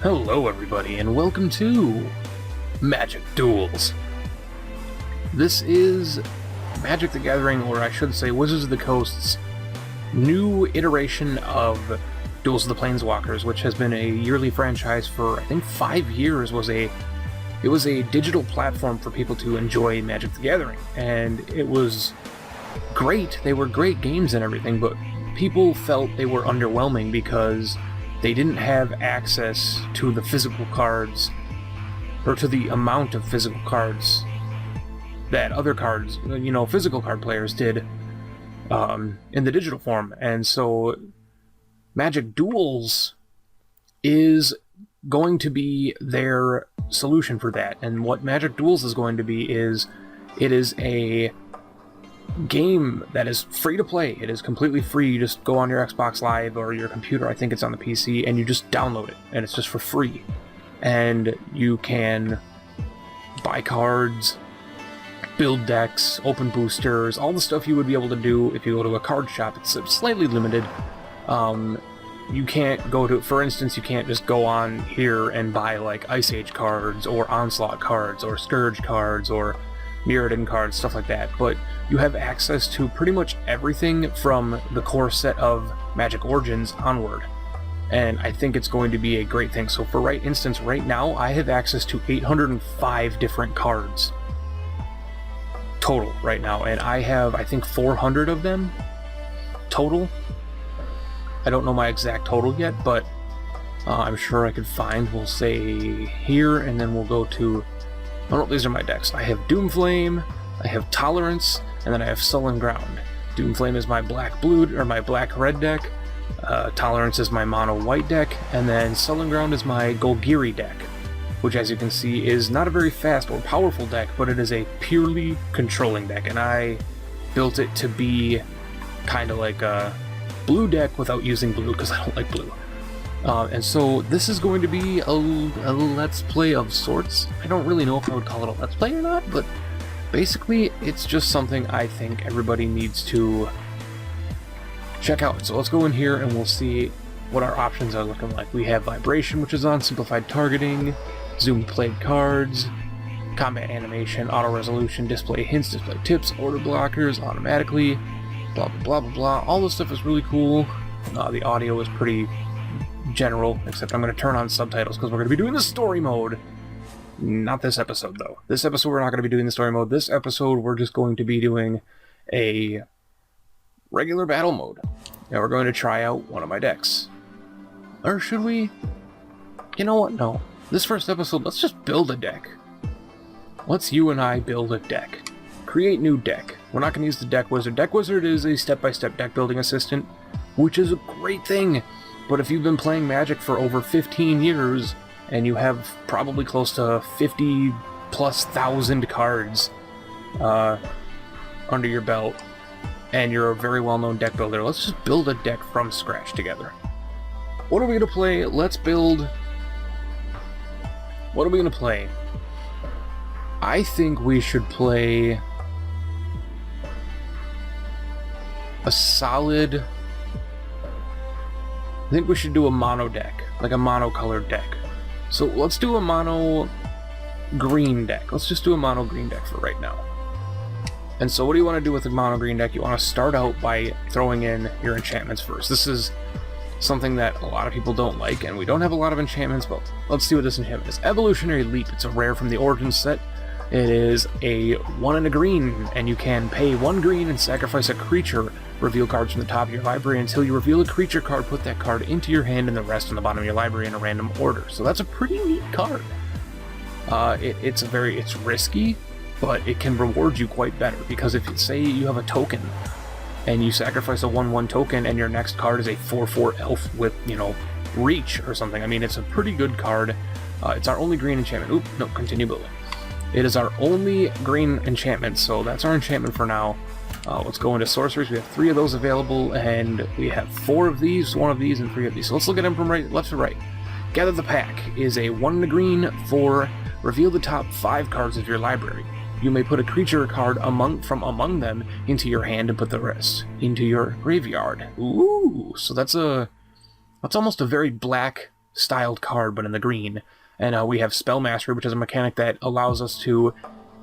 Hello everybody, and welcome to Magic Duels. This is Magic the Gathering, or I should say Wizards of the Coast's new iteration of Duels of the Planeswalkers, which has been a yearly franchise for, I think, 5 years. It was a digital platform for people to enjoy Magic the Gathering, and it was great. They were great games and everything, but people felt they were underwhelming because they didn't have access to the physical cards, or to the amount of physical cards that other cards, physical card players did in the digital form. And so Magic Duels is going to be their solution for that. And what Magic Duels is going to be is, it is a game that is free to play. It is completely free. You just go on your Xbox Live or your computer, I think it's on the PC, and you just download it, and it's just for free. And you can buy cards, build decks, open boosters, all the stuff you would be able to do if you go to a card shop. It's slightly limited. You can't go to, for instance, you can't just go on here and buy like Ice Age cards, or Onslaught cards, or Scourge cards, or Mirrodin cards, stuff like that, but you have access to pretty much everything from the core set of Magic Origins onward, and I think it's going to be a great thing. So for instance, right now, I have access to 805 different cards total right now, and I have, I think, 400 of them total. I don't know my exact total yet, but I'm sure I could find, we'll say here, and then we'll go to, oh no, these are my decks. I have Doomflame, I have Tolerance, and then I have Sullen Ground. Doomflame is my black-blue, or my black-red deck, Tolerance is my mono-white deck, and then Sullen Ground is my Golgiri deck, which, as you can see, is not a very fast or powerful deck, but it is a purely controlling deck, and I built it to be kind of like a blue deck without using blue, because I don't like blue. And so this is going to be a let's play of sorts. I don't really know if I would call it a let's play or not, but basically it's just something I think everybody needs to check out. So let's go in here and we'll see what our options are looking like. We have Vibration, which is on, Simplified Targeting, Zoom Played Cards, Combat Animation, Auto Resolution, Display Hints, Display Tips, Order Blockers, Automatically, blah blah blah blah blah. All this stuff is really cool. The audio is pretty general, except I'm going to turn on subtitles because we're going to be doing the story mode. Not this episode, though. This episode we're not going to be doing the story mode. This episode we're just going to be doing a regular battle mode. Now we're going to try out one of my decks. Or should we? You know what? No. This first episode, let's just build a deck. Let's you and I build a deck. Create new deck. We're not going to use the Deck Wizard. Deck Wizard is a step-by-step deck building assistant, which is a great thing. But if you've been playing Magic for over 15 years, and you have probably close to 50+ thousand cards under your belt, and you're a very well-known deck builder, let's just build a deck from scratch together. What are we going to play? Let's build... What are we going to play? I think we should play a solid... I think we should do a mono deck, like a mono-colored deck. So let's do a mono-green deck. Let's just do a mono-green deck for right now. And so what do you want to do with a mono-green deck? You want to start out by throwing in your enchantments first. This is something that a lot of people don't like, and we don't have a lot of enchantments, but let's see what this enchantment is. Evolutionary Leap. It's a rare from the Origins set. It is a 1 and a green, and you can pay 1 green and sacrifice a creature. Reveal cards from the top of your library. Until you reveal a creature card, put that card into your hand and the rest on the bottom of your library in a random order. So that's a pretty neat card. It's risky, but it can reward you quite better, because if you say you have a token and you sacrifice a 1/1 token and your next card is a 4/4 elf with, reach or something, I mean, it's a pretty good card. It's our only green enchantment. Oop, no, continue building. It is our only green enchantment, so that's our enchantment for now. Let's go into sorceries. We have 3 of those available, and we have 4 of these, 1 of these, and 3 of these. So let's look at them from left to right. Gather the Pack is a 1 and a green for reveal the top 5 cards of your library. You may put a creature card from among them into your hand and put the rest into your graveyard. Ooh, so that's almost a very black styled card, but in the green. And we have Spell Mastery, which is a mechanic that allows us to,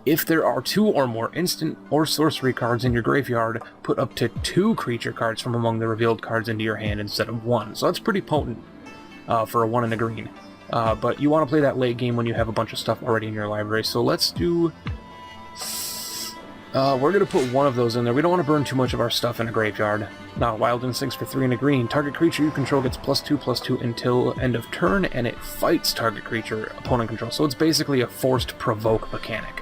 if there are 2 or more instant or sorcery cards in your graveyard, put up to 2 creature cards from among the revealed cards into your hand instead of 1. So that's pretty potent for a 1 in the green. But you want to play that late game when you have a bunch of stuff already in your library. So let's do... we're going to put 1 of those in there. We don't want to burn too much of our stuff in a graveyard. Now, Wild Instincts for 3 in a green. Target creature you control gets +2/+2 until end of turn, and it fights target creature opponent control. So it's basically a forced provoke mechanic,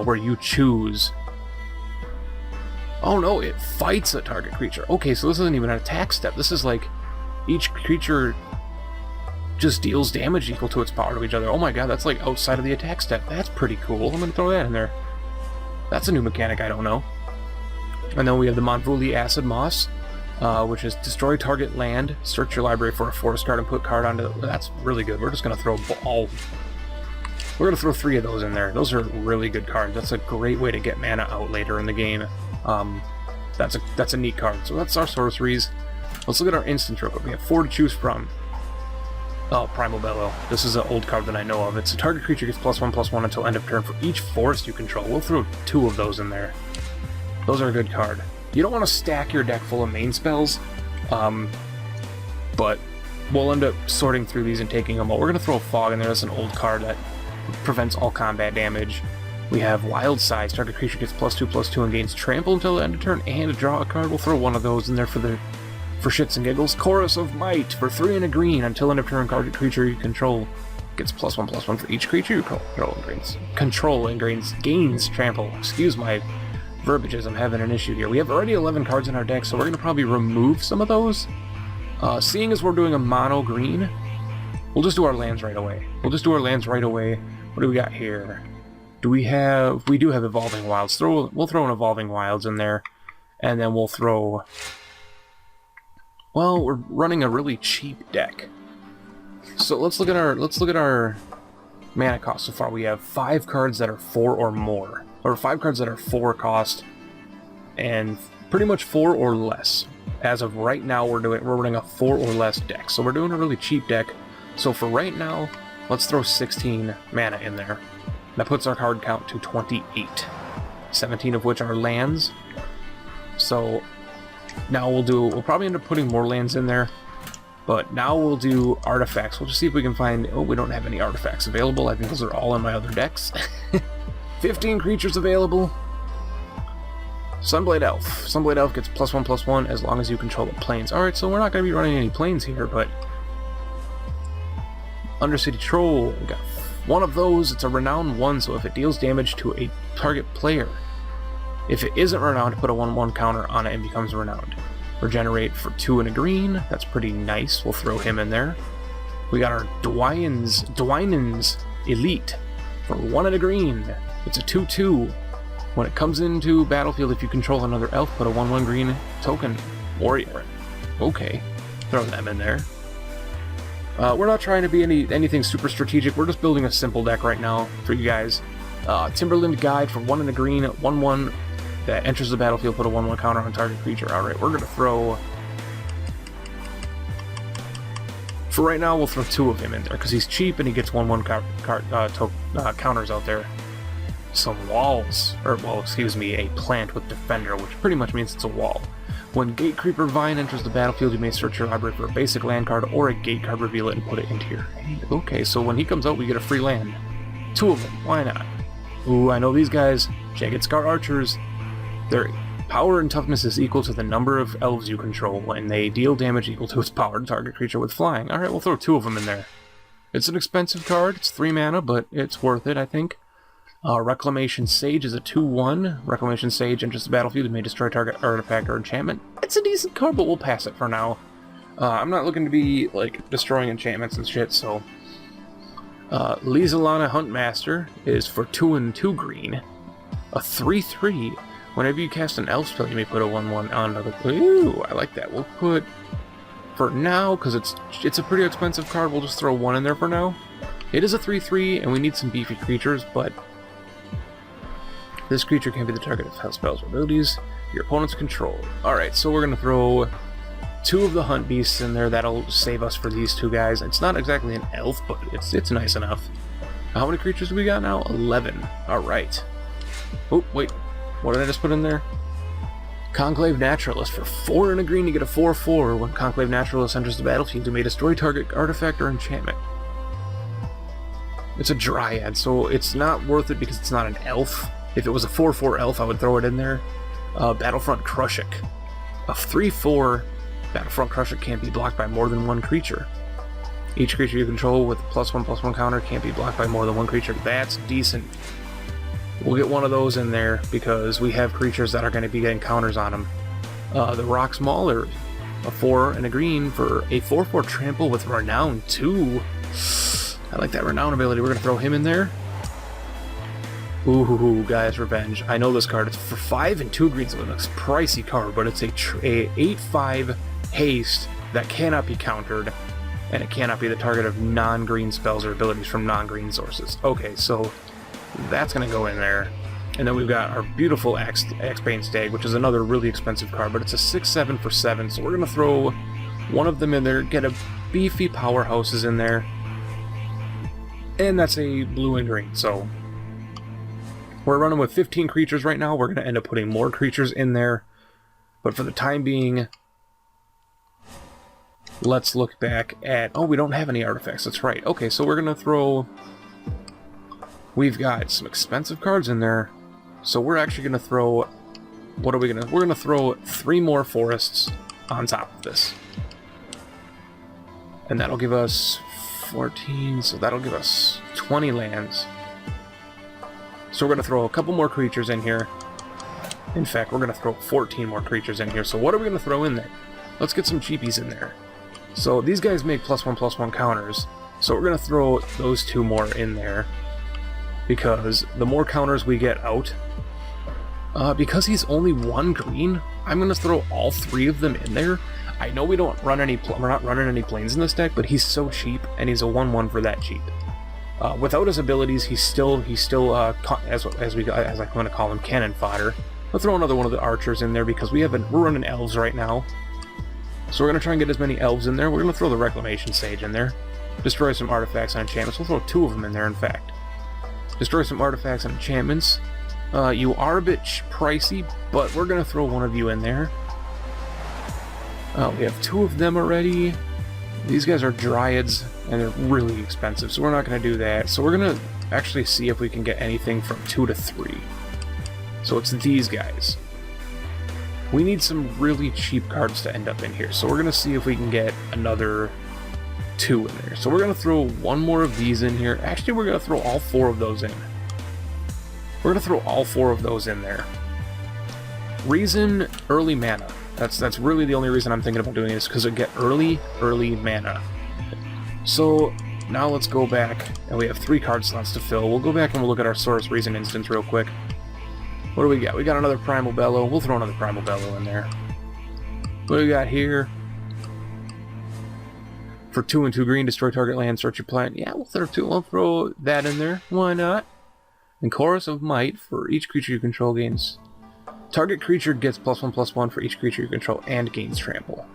where you choose... Oh no, it fights a target creature. Okay, so this isn't even an attack step. This is like each creature just deals damage equal to its power to each other. Oh my god, that's like outside of the attack step. That's pretty cool. I'm going to throw that in there. That's a new mechanic I don't know. And then we have the Montvuli Acid Moss, which is destroy target land, search your library for a forest card, and put card onto the... That's really good. We're just going to throw all... We're going to throw 3 of those in there. Those are really good cards. That's a great way to get mana out later in the game. That's a neat card. So that's our sorceries. Let's look at our instants real quick. We have 4 to choose from. Oh, Primal Bellow. This is an old card that I know of. It's a target creature gets +1/+1 until end of turn for each forest you control. We'll throw 2 of those in there. Those are a good card. You don't want to stack your deck full of main spells, but we'll end up sorting through these and taking them all. We're going to throw Fog in there. That's an old card that prevents all combat damage. We have Wild Size. Target creature gets +2/+2 and gains Trample until the end of turn, and draw a card. We'll throw 1 of those in there for shits and giggles. Chorus of Might for 3 in a green until end of turn. Target creature you control gets +1/+1 for each creature you control and gains Trample. Excuse my verbiages, I'm having an issue here. We have already 11 cards in our deck, so we're going to probably remove some of those. Seeing as we're doing a mono green, we'll just do our lands right away. What do we got here? We do have Evolving Wilds. We'll throw an Evolving Wilds in there, and then we'll throw... Well, we're running a really cheap deck. So let's look at our mana cost so far. We have 5 cards that are 4 or more. Or 5 cards that are 4 cost, and pretty much 4 or less. As of right now, we're running a 4 or less deck. So we're doing a really cheap deck. So for right now, let's throw 16 mana in there. That puts our card count to 28. 17 of which are lands. So now we'll probably end up putting more lands in there. But now we'll do artifacts. We'll just see if we can find... Oh, we don't have any artifacts available. I think those are all in my other decks. 15 creatures available. Sunblade Elf. Sunblade Elf gets +1/+1 as long as you control the planes. Alright, so we're not going to be running any planes here, but... Undercity Troll. We got 1 of those. It's a renowned 1, so if it deals damage to a target player, if it isn't renowned, put a 1/1 counter on it and becomes renowned. Regenerate for 2 in a green. That's pretty nice. We'll throw him in there. We got our Dwynen's Elite for 1 in a green. It's a 2/2. When it comes into battlefield, if you control another elf, put a 1/1 green token warrior. Okay, throw them in there. We're not trying to be anything super strategic. We're just building a simple deck right now for you guys. Timberland Guide for 1 in a green, 1/1 that enters the battlefield, put a 1/1 counter on target creature. Alright, we're going to throw... For right now, we'll throw 2 of him in there, because he's cheap and he gets 1/1 counters out there. Some walls, a plant with Defender, which pretty much means it's a wall. When Gate Creeper Vine enters the battlefield, you may search your library for a basic land card or a gate card, reveal it, and put it into your hand. Okay, so when he comes out, we get a free land. 2 of them, why not? Ooh, I know these guys, Jagged Scar Archers. Their power and toughness is equal to the number of elves you control, and they deal damage equal to its power to target creature with flying. Alright, we'll throw 2 of them in there. It's an expensive card, it's 3 mana, but it's worth it, I think. Reclamation Sage is a 2/1. Reclamation Sage enters the battlefield and may destroy target artifact or enchantment. It's a decent card, but we'll pass it for now. I'm not looking to be, like, destroying enchantments and shit, so... Lizalana Huntmaster is for 2 and 2 green. A 3/3. Whenever you cast an elf spell, you may put a 1/1 on another... Ooh, I like that. We'll put... For now, because it's a pretty expensive card, we'll just throw 1 in there for now. It is a 3/3, and we need some beefy creatures, but... This creature can be the target of health spells or abilities your opponents control. Alright, so we're going to throw 2 of the hunt beasts in there. That'll save us for these 2 guys. It's not exactly an elf, but it's nice enough. How many creatures do we got now? 11. Alright. Oh, wait. What did I just put in there? Conclave Naturalist. For 4 and a green, you get a 4/4. When Conclave Naturalist enters the battlefield, you may destroy target artifact or enchantment. It's a Dryad, so it's not worth it because it's not an elf. If it was a 4/4 elf, I would throw it in there. Battlefront Krushik. A 3/4 Battlefront Krushik can't be blocked by more than 1 creature. Each creature you control with a +1/+1 counter can't be blocked by more than 1 creature. That's decent. We'll get one of those in there because we have creatures that are going to be getting counters on them. The Rock's Mauler, a 4 and a green for a 4/4 trample with Renown 2. I like that Renown ability. We're going to throw him in there. Ooh, Gaia's Revenge. I know this card. It's for 5 and 2 greens. It's a pricey card, but it's a 8/5 haste that cannot be countered, and it cannot be the target of non-green spells or abilities from non-green sources. Okay, so that's going to go in there. And then we've got our beautiful Axebane Stag, which is another really expensive card, but it's a 6/7 for 7, so we're going to throw one of them in there, get a beefy Powerhouses in there, and that's a blue and green, so we're running with 15 creatures right now. We're going to end up putting more creatures in there, but for the time being, let's look back at... Oh, we don't have any artifacts, that's right. Okay, so we're going to throw... We've got some expensive cards in there, so we're actually going to throw... What are we going to... We're going to throw 3 more forests on top of this. And that'll give us 14, so that'll give us 20 lands. So we're going to throw a couple more creatures in here. In fact, we're going to throw 14 more creatures in here. So what are we going to throw in there? Let's get some cheapies in there. So these guys make +1/+1 counters, so we're going to throw those 2 more in there. Because the more counters we get out, because he's only 1 green, I'm going to throw all 3 of them in there. I know we're not running any planes in this deck, but he's so cheap, and he's a 1/1 for that cheap. Without his abilities, he's still as I want to call him, cannon fodder. I'll throw another one of the archers in there because we're running elves right now. So we're going to try and get as many elves in there. We're going to throw the Reclamation Sage in there. Destroy some artifacts and enchantments. We'll throw 2 of them in there, in fact. Destroy some artifacts and enchantments. You are a bit pricey, but we're going to throw one of you in there. We have 2 of them already. These guys are Dryads, and they're really expensive, so we're not going to do that. So we're going to actually see if we can get anything from 2 to 3. So it's these guys. We need some really cheap cards to end up in here, so we're going to see if we can get another 2 in there. So we're going to throw 1 more of these in here. Actually, we're going to throw all 4 of those in. We're going to throw all 4 of those in there. Reason, early mana. That's really the only reason I'm thinking about doing this, because I get early mana. So now let's go back, and we have 3 card slots to fill. We'll go back and we'll look at our Source Reason instance real quick. What do we got? We got another Primal Bellow. We'll throw another Primal Bellow in there. What do we got here? For 2 and 2 green, destroy target land, search your planet. Yeah, we'll throw that in there. Why not? And Chorus of Might for each creature you control gains. Target creature gets +1/+1 for each creature you control and gains trample.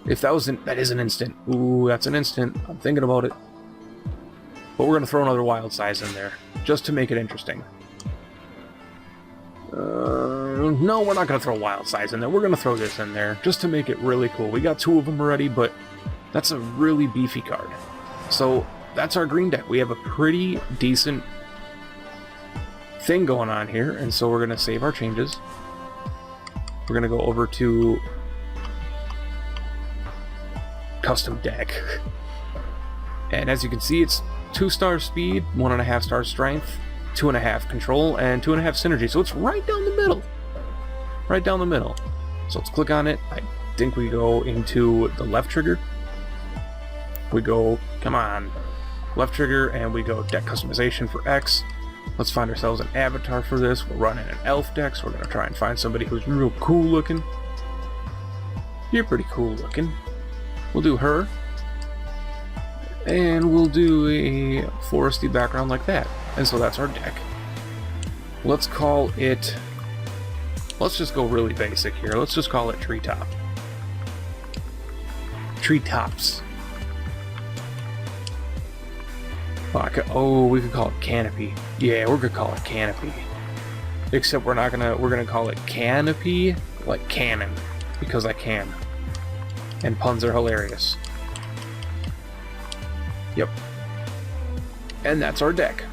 If that is an instant. Ooh, that's an instant. I'm thinking about it. But we're going to throw another Wild Size in there, just to make it interesting. No, we're not going to throw Wild Size in there. We're going to throw this in there, just to make it really cool. We got 2 of them already, but that's a really beefy card. So, that's our green deck. We have a pretty decent thing going on here, and so we're going to save our changes. We're going to go over to custom deck, and as you can see, it's 2-star speed, 1.5-star strength, 2.5 control, and 2.5 synergy, so it's right down the middle. So let's click on it. I think we go into the left trigger. We go, come on, left trigger, and we go deck customization for X. Let's find ourselves an avatar for this. We're running an elf deck, so we're going to try and find somebody who's real cool looking. You're pretty cool looking. We'll do her. And we'll do a foresty background like that. And so that's our deck. Let's call it... Let's just go really basic here. Let's just call it Treetop. Treetops. Oh, we could call it canopy. Yeah, we're gonna call it canopy. Except we're gonna call it canopy, like cannon, because I can. And puns are hilarious. Yep. And that's our deck.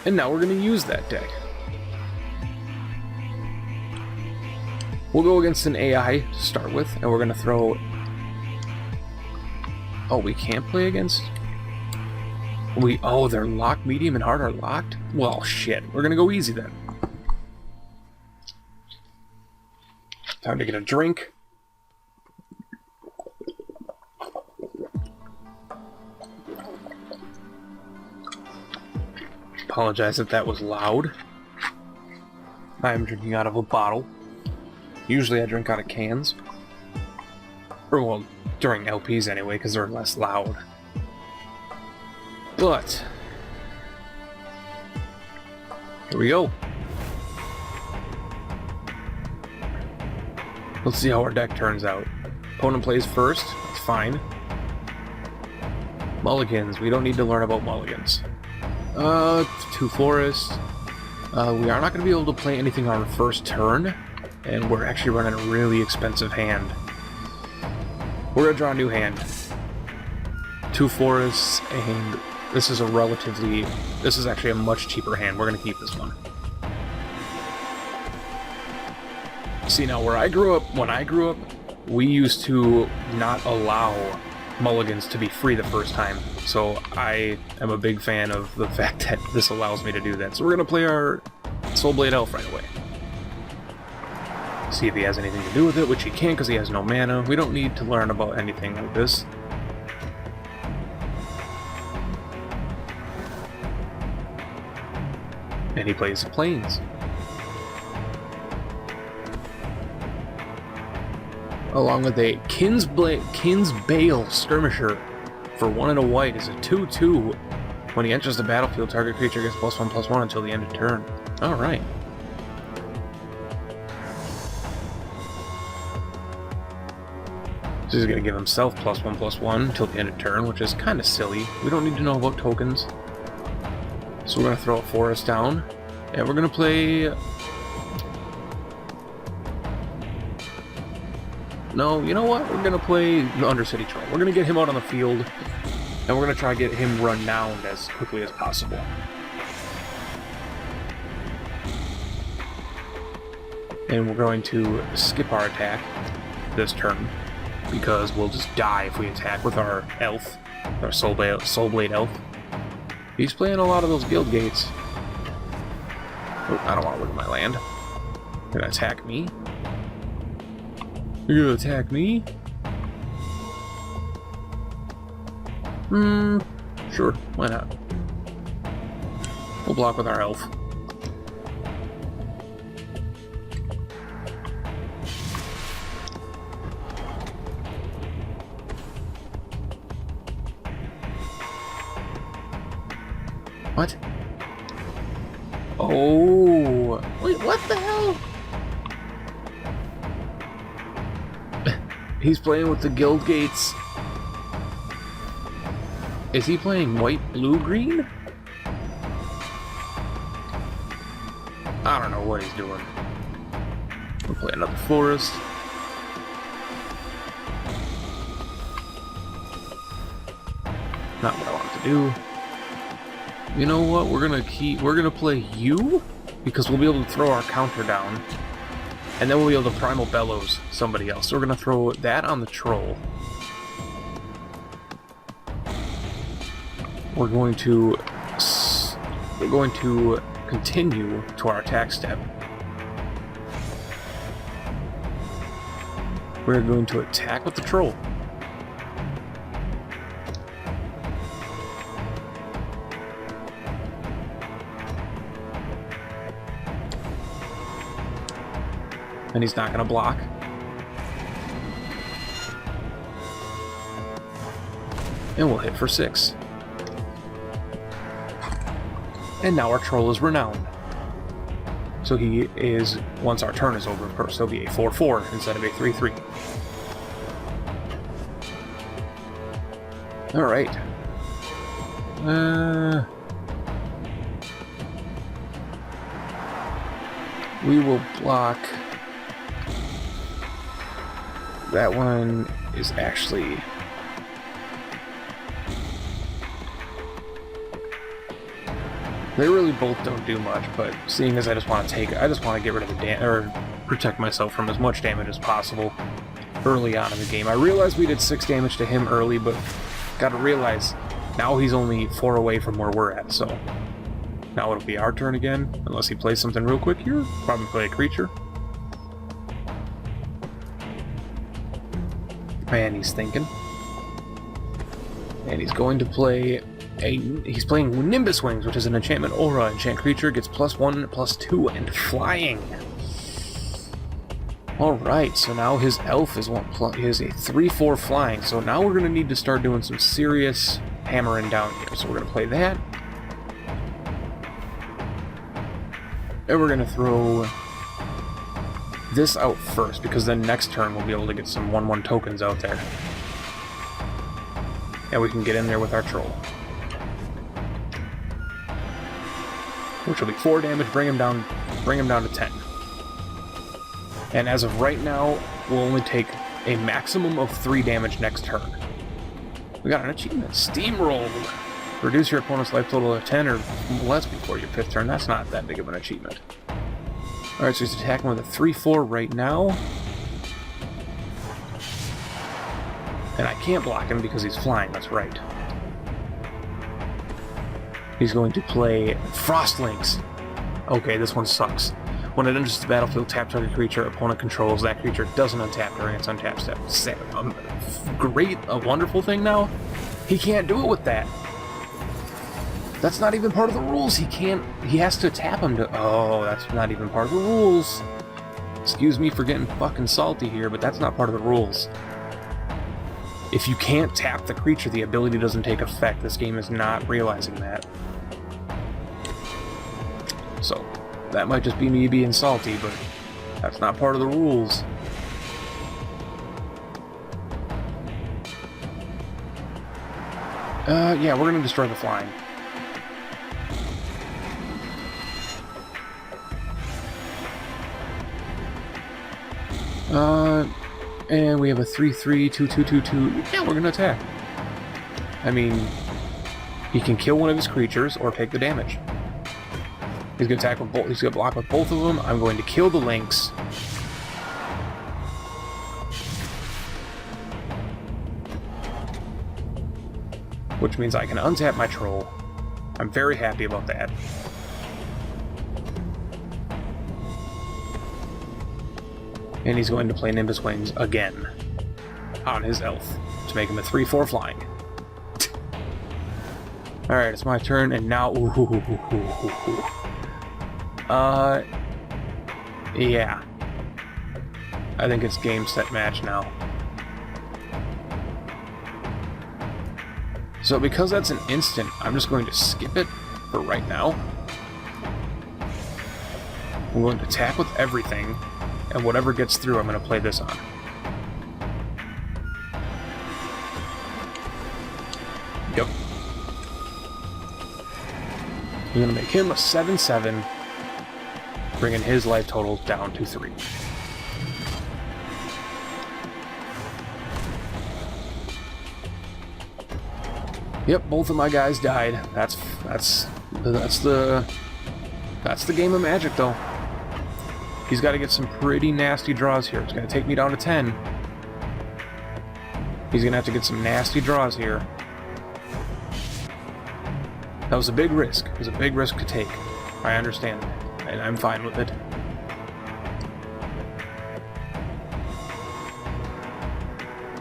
And now we're gonna use that deck. We'll go against an AI to start with, and we're gonna throw... Oh, we can't play against... Oh, they're locked, medium, and hard are locked? Well, shit. We're gonna go easy then. Time to get a drink. Apologize if that was loud. I am drinking out of a bottle. Usually I drink out of cans. Or, well, during LPs anyway, because they're less loud. But here we go. Let's see how our deck turns out. Opponent plays first. That's fine. Mulligans. We don't need to learn about mulligans. 2 forests. We are not going to be able to play anything on our first turn, and we're actually running a really expensive hand. We're going to draw a new hand. 2 forests, and this is actually a much cheaper hand. We're going to keep this one. See, now when I grew up, we used to not allow mulligans to be free the first time. So I am a big fan of the fact that this allows me to do that. So we're going to play our Soulblade Elf right away. See if he has anything to do with it, which he can't because he has no mana. We don't need to learn about anything like this. And he plays the Plains. Along with a Kinsbale Skirmisher for 1 and a white is a 2/2. When he enters the battlefield, target creature gets +1/+1 until the end of turn. Alright. So he's going to give himself +1/+1 until the end of turn, which is kind of silly. We don't need to know about tokens. So we're going to throw a forest down, and we're going to play... No, you know what? We're going to play the Undercity Troll. We're going to get him out on the field, and we're going to try to get him renowned as quickly as possible. And we're going to skip our attack this turn, because we'll just die if we attack with our elf, our Soulblade Elf. He's playing a lot of those guild gates. Oh, I don't want to look at my land. You're going to attack me? You're gonna attack me? Sure, why not? We'll block with our elf. What? Oh, wait, what the hell? He's playing with the guild gates. Is he playing white, blue, green? I don't know what he's doing. We'll play another forest. Not what I want to do. You know what? We're gonna play you, because we'll be able to throw our counter down. And then we'll be able to Primal Bellows somebody else. So we're going to throw that on the troll. We're going to continue to our attack step. We're going to attack with the troll. And he's not going to block. And we'll hit for 6. And now our troll is renowned. So he is, once our turn is over, of course, he'll be a 4/4 instead of a 3/3. Alright. We will block. That one is actually... They really both don't do much, but seeing as I just want to take it, I just want to get rid of the or protect myself from as much damage as possible early on in the game. I realized we did 6 damage to him early, but gotta realize now he's only 4 away from where we're at, so now it'll be our turn again, unless he plays something real quick here. Probably play a creature. Man, he's thinking. And he's going to play he's playing Nimbus Wings, which is an enchantment aura. Enchant creature gets +1/+2 and flying. Alright, so now his elf is he has a 3/4 flying, so now we're going to need to start doing some serious hammering down here. So we're going to play that. And we're going to throw this out first, because then next turn we'll be able to get some 1/1 tokens out there. And we can get in there with our troll. Which will be 4 damage, bring him down to 10. And as of right now, we'll only take a maximum of 3 damage next turn. We got an achievement, Steamrolled. Reduce your opponent's life total to 10 or less before your 5th turn. That's not that big of an achievement. Alright, so he's attacking with a 3/4 right now. And I can't block him because he's flying, that's right. He's going to play Frostlinks. Okay, this one sucks. When it enters the battlefield, tap target creature opponent controls. That creature doesn't untap during its untap step. Great, a wonderful thing now. He can't do it with that. That's not even part of the rules. He has to tap him to... Oh, that's not even part of the rules. Excuse me for getting fucking salty here, but that's not part of the rules. If you can't tap the creature, the ability doesn't take effect. This game is not realizing that. So, that might just be me being salty, but that's not part of the rules. Yeah, we're gonna destroy the flying. And we have a 3/3, 2/2, 2/2. Yeah, we're gonna attack. I mean, he can kill one of his creatures or take the damage. He's gonna attack with both. He's gonna block with both of them. I'm going to kill the Lynx. Which means I can untap my troll. I'm very happy about that. And he's going to play Nimbus Wings again on his elf to make him a 3/4 flying. Alright, it's my turn, and now... yeah. I think it's game, set, match now. So because that's an instant, I'm just going to skip it for right now. I'm going to attack with everything. And whatever gets through, I'm going to play this on. Yep. I'm going to make him a 7/7, bringing his life total down to 3. Yep, both of my guys died. That's the game of Magic, though. He's got to get some pretty nasty draws here. It's going to take me down to 10. He's going to have to get some nasty draws here. That was a big risk. It was a big risk to take. I understand, and I'm fine with it.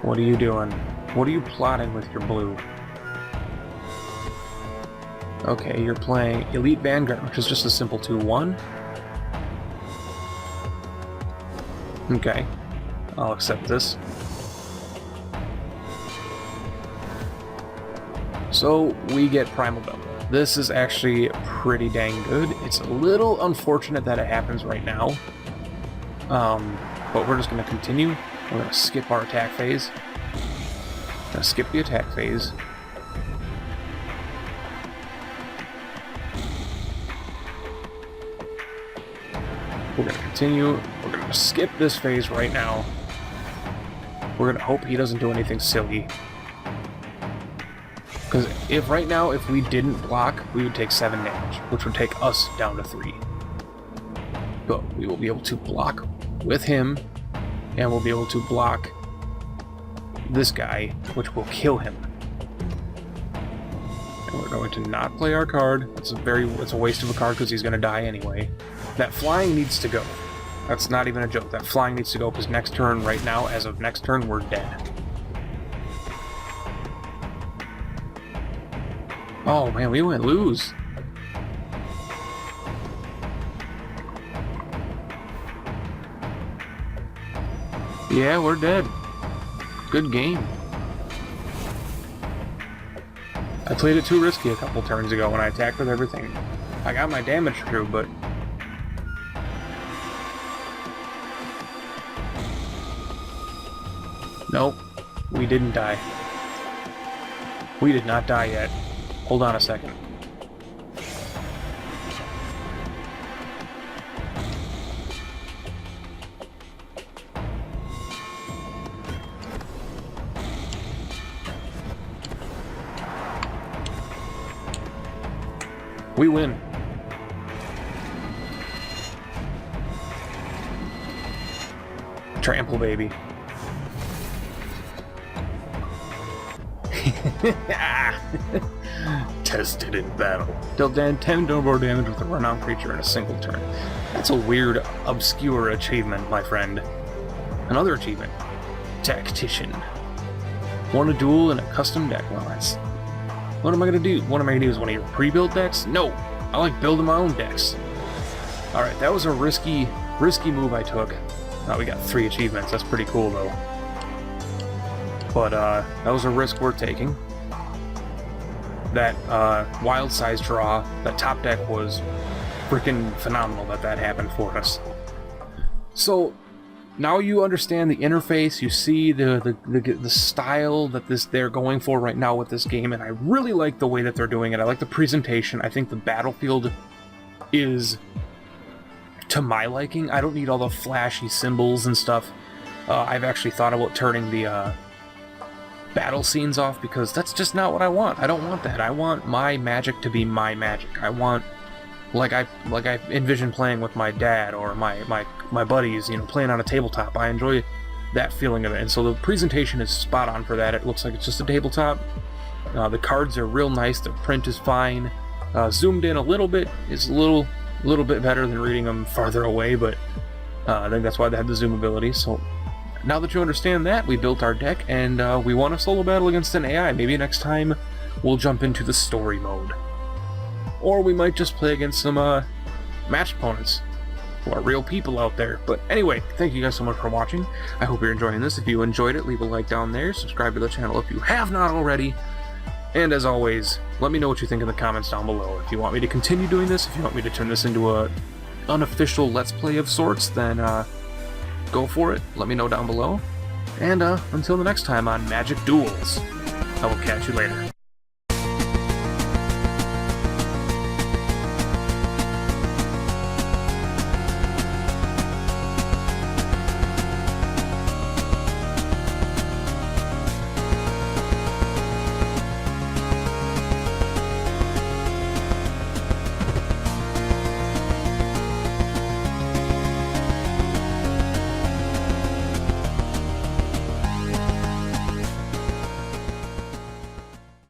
What are you doing? What are you plotting with your blue? Okay, you're playing Elite Vanguard, which is just a simple 2/1. Okay, I'll accept this. So, we get Primal Double. This is actually pretty dang good. It's a little unfortunate that it happens right now. But we're just going to continue. We're going to skip our attack phase. Skip the attack phase. We're going to continue. We're going to skip this phase right now. We're going to hope he doesn't do anything silly. Because if right now, if we didn't block, we would take 7 damage, which would take us down to 3. But we will be able to block with him, and we'll be able to block this guy, which will kill him. And we're going to not play our card. It's a waste of a card because he's going to die anyway. That flying needs to go. That's not even a joke. That flying needs to go because next turn, right now, as of next turn, we're dead. Oh man, we went lose. Yeah, we're dead. Good game. I played it too risky a couple turns ago when I attacked with everything. I got my damage through, but... Nope. We didn't die. We did not die yet. Hold on a second. We win. Trample, baby. Tested in battle. Dealt 10 more damage with a run-on creature in a single turn. That's a weird, obscure achievement, my friend. Another achievement. Tactician. Won a duel in a custom deck. Well, that's... What am I going to do? What am I going to do? Is one of your pre-built decks? No! I like building my own decks. Alright, that was a risky move I took. Oh, we got 3 achievements. That's pretty cool, though. But, that was a risk worth taking. That, wild size draw, that top deck was freaking phenomenal that happened for us. So, now you understand the interface, you see the style that they're going for right now with this game, and I really like the way that they're doing it. I like the presentation. I think the battlefield is to my liking. I don't need all the flashy symbols and stuff. I've actually thought about turning the battle scenes off because that's just not what I want. I don't want that. I want my Magic to be my Magic. I want like I envision playing with my dad or my buddies, you know, playing on a tabletop. I enjoy that feeling of it, and so the presentation is spot on for that. It looks like it's just a tabletop. The cards are real nice. The print is fine. Zoomed in a little bit is a little bit better than reading them farther away, but I think that's why they have the zoom ability. So now that you understand that, we built our deck, and we won a solo battle against an AI. Maybe next time we'll jump into the story mode. Or we might just play against some match opponents who are real people out there. But anyway, thank you guys so much for watching. I hope you're enjoying this. If you enjoyed it, leave a like down there. Subscribe to the channel if you have not already. And as always, let me know what you think in the comments down below. If you want me to continue doing this, if you want me to turn this into a unofficial Let's Play of sorts, then go for it. Let me know down below. And until the next time on Magic Duels, I will catch you later.